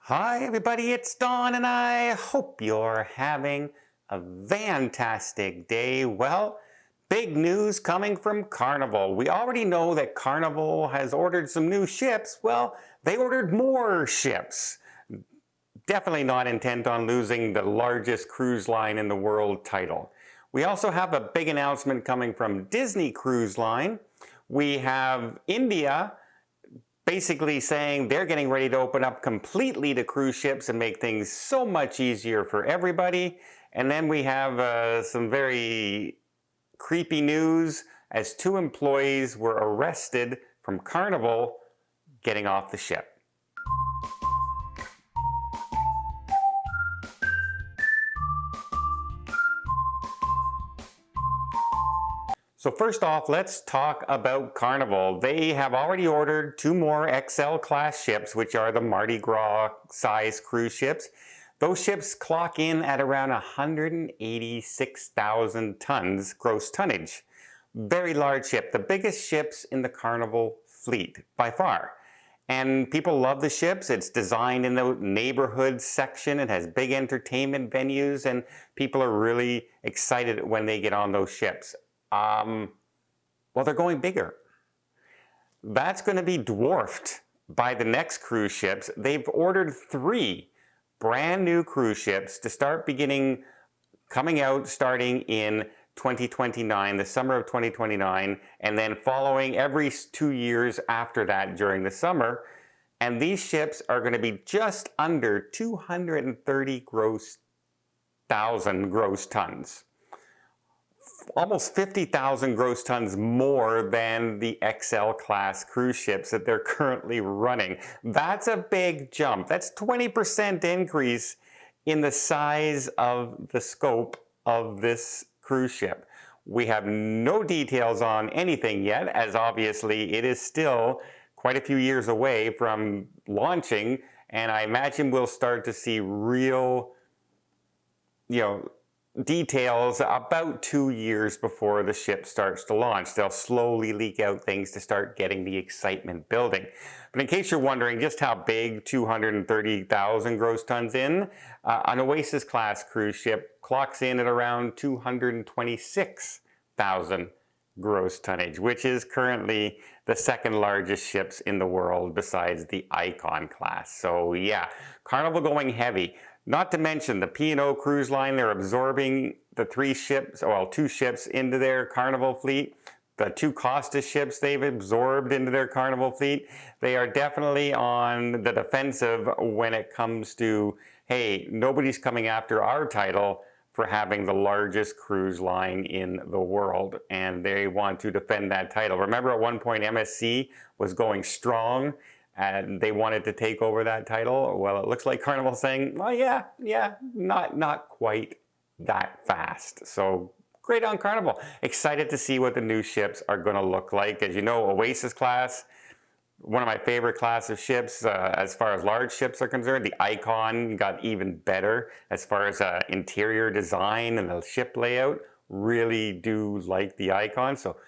Hi everybody, it's Don and I hope you're having a fantastic day. Well, big news coming from Carnival. We already know that Carnival has ordered some new ships. Well, they ordered more ships. Definitely not intent on losing the largest cruise line in the world title. We also have a big announcement coming from Disney Cruise Line. We have India basically saying they're getting ready to open up completely to cruise ships and make things so much easier for everybody. And then we have some very creepy news as two employees were arrested from Carnival getting off the ship. So first off, let's talk about Carnival. They have already ordered 2 more XL class ships, which are the Mardi Gras size cruise ships. Those ships clock in at around 186,000 tons gross tonnage. Very large ship, the biggest ships in the Carnival fleet by far. And people love the ships. It's designed in the neighborhood section. It has big entertainment venues and people are really excited when they get on those ships. Well, they're going bigger. That's going to be dwarfed by the next cruise ships. They've ordered 3 brand new cruise ships to start coming out starting in 2029, the summer of 2029, and then following every 2 years after that during the summer. And these ships are going to be just under 230 thousand gross tons. Almost 50,000 gross tons more than the XL class cruise ships that they're currently running. That's a big jump. That's 20% increase in the size of the scope of this cruise ship. We have no details on anything yet, as obviously it is still quite a few years away from launching, and I imagine we'll start to see real, details about 2 years before the ship starts to launch. They'll slowly leak out things to start getting the excitement building. But in case you're wondering just how big 230,000 gross tons an Oasis class cruise ship clocks in at around 226,000 gross tonnage, which is currently the second largest ships in the world besides the Icon class. So yeah, Carnival going heavy. Not to mention the P&O Cruise Line, they're absorbing the 2 ships into their Carnival fleet. The 2 Costa ships they've absorbed into their Carnival fleet. They are definitely on the defensive when it comes to, hey, nobody's coming after our title for having the largest cruise line in the world, and they want to defend that title. Remember at one point MSC was going strong and they wanted to take over that title. Well, it looks like Carnival's saying, well, yeah, not quite that fast. So great on Carnival. Excited to see what the new ships are going to look like. As you know, Oasis class, one of my favorite class of ships as far as large ships are concerned. The Icon got even better as far as interior design and the ship layout. Really do like the Icon. So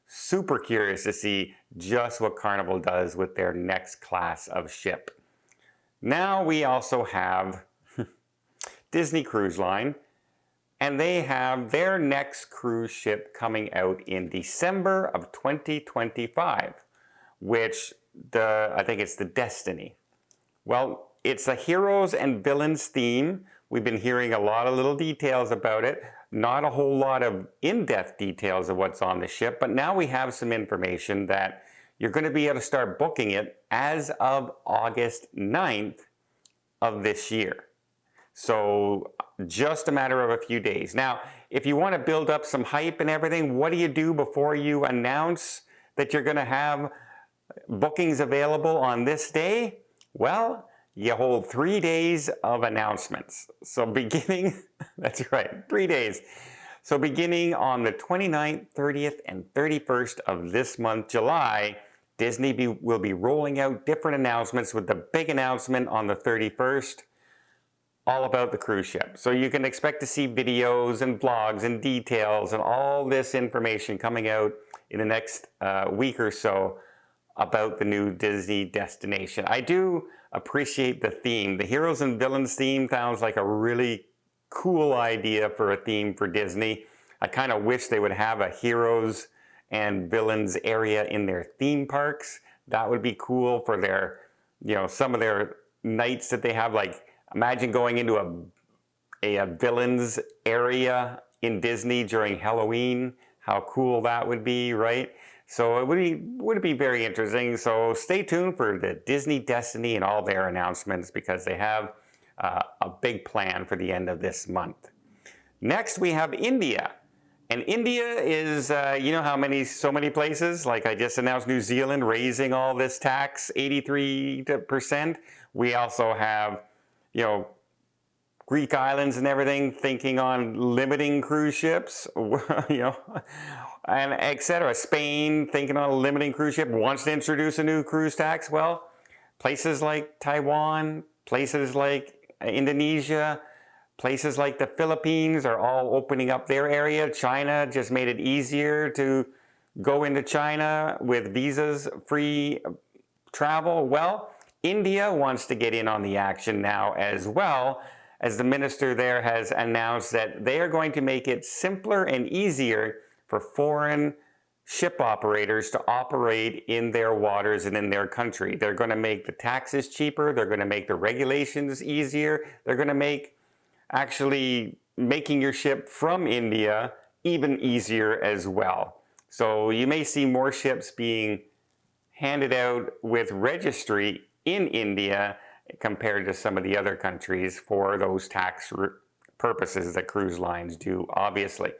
super curious to see just what Carnival does with their next class of ship. Now we also have Disney Cruise Line, and they have their next cruise ship coming out in December of 2025, which I think it's the Destiny. Well, it's a heroes and villains theme. We've been hearing a lot of little details about it. Not a whole lot of in-depth details of what's on the ship, but now we have some information that you're going to be able to start booking it as of August 9th of this year. So just a matter of a few days. Now, if you want to build up some hype and everything, what do you do before you announce that you're going to have bookings available on this day? Well, you hold 3 days of announcements. So that's right, 3 days. So beginning on the 29th, 30th, and 31st of this month, July, Disney will be rolling out different announcements, with the big announcement on the 31st, all about the cruise ship. So you can expect to see videos and vlogs and details and all this information coming out in the next week or so about the new Disney destination. I do appreciate the theme. The heroes and villains theme sounds like a really cool idea for a theme for Disney. I kind of wish they would have a heroes and villains area in their theme parks. That would be cool for their, some of their nights that they have. Like, imagine going into a villains area in Disney during Halloween. How cool that would be, right? So it would be very interesting. So stay tuned for the Disney Destiny and all their announcements, because they have a big plan for the end of this month. Next, we have India. And India is, so many places, like I just announced New Zealand raising all this tax, 83%. We also have, Greek islands and everything thinking on limiting cruise ships, and etc. Spain thinking on a limiting cruise ship, wants to introduce a new cruise tax. Well, places like Taiwan, places like Indonesia, places like the Philippines are all opening up their area. China just made it easier to go into China with visas-free travel. Well, India wants to get in on the action now as well, as the minister there has announced that they are going to make it simpler and easier for foreign ship operators to operate in their waters and in their country. They're going to make the taxes cheaper. They're going to make the regulations easier. They're going to make actually making your ship from India even easier as well. So you may see more ships being handed out with registry in India compared to some of the other countries for those tax purposes that cruise lines do, obviously.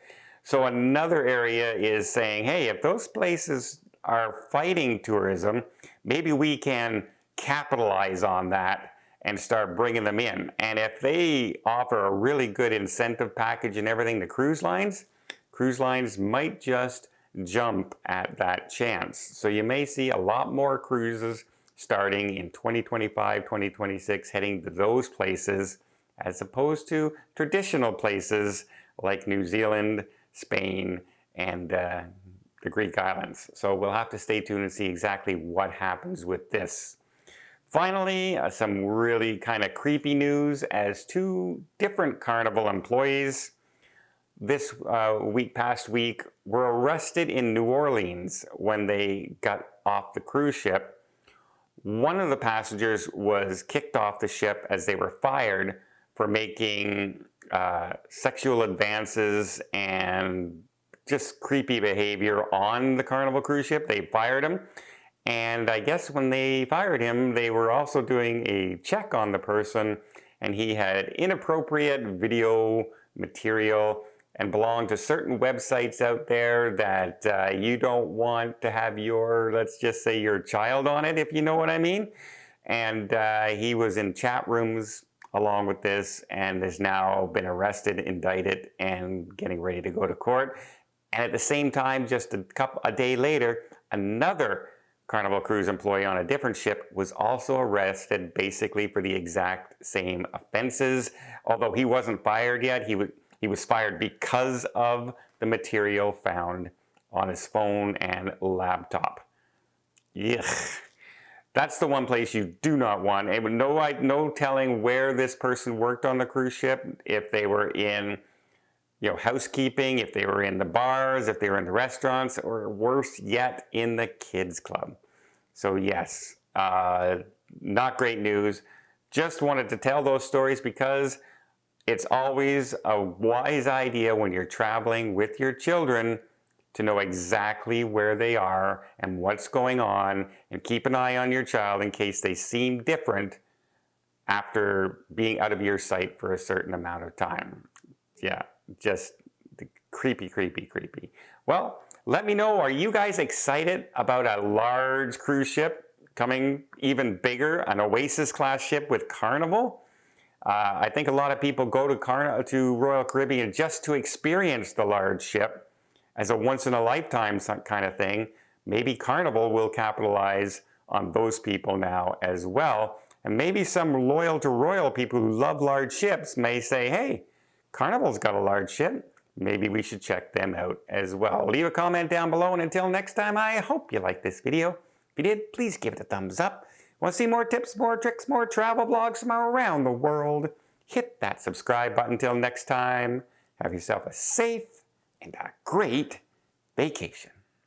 So another area is saying, hey, if those places are fighting tourism, maybe we can capitalize on that and start bringing them in. And if they offer a really good incentive package and everything to cruise lines might just jump at that chance. So you may see a lot more cruises starting in 2025, 2026, heading to those places, as opposed to traditional places like New Zealand, Spain, and the Greek islands. So we'll have to stay tuned and see exactly what happens with this. Finally, some really kind of creepy news, as two different Carnival employees this past week were arrested in New Orleans when they got off the cruise ship. One of the passengers was kicked off the ship as they were fired for making sexual advances and just creepy behavior on the Carnival cruise ship. They fired him. And I guess when they fired him, they were also doing a check on the person, and he had inappropriate video material and belonged to certain websites out there that you don't want to have your, let's just say, your child on it, if you know what I mean. And he was in chat rooms along with this and has now been arrested, indicted, and getting ready to go to court. And at the same time, just a day later, another Carnival Cruise employee on a different ship was also arrested, basically for the exact same offenses. Although he wasn't fired yet, he was fired because of the material found on his phone and laptop. Yuck. That's the one place you do not want. And no telling where this person worked on the cruise ship, if they were in housekeeping, if they were in the bars, if they were in the restaurants, or worse yet, in the kids club. So yes, not great news. Just wanted to tell those stories because it's always a wise idea when you're traveling with your children to know exactly where they are and what's going on, and keep an eye on your child in case they seem different after being out of your sight for a certain amount of time. Yeah, just creepy, creepy, creepy. Well, let me know, are you guys excited about a large cruise ship coming, even bigger, an Oasis class ship with Carnival? I think a lot of people go to Royal Caribbean just to experience the large ship as a once-in-a-lifetime kind of thing. Maybe Carnival will capitalize on those people now as well. And maybe some loyal to Royal people who love large ships may say, hey, Carnival's got a large ship. Maybe we should check them out as well. Leave a comment down below, and until next time, I hope you like this video. If you did, please give it a thumbs up. Want to see more tips, more tricks, more travel blogs from around the world? Hit that subscribe button. Until next time, have yourself a safe and a great vacation.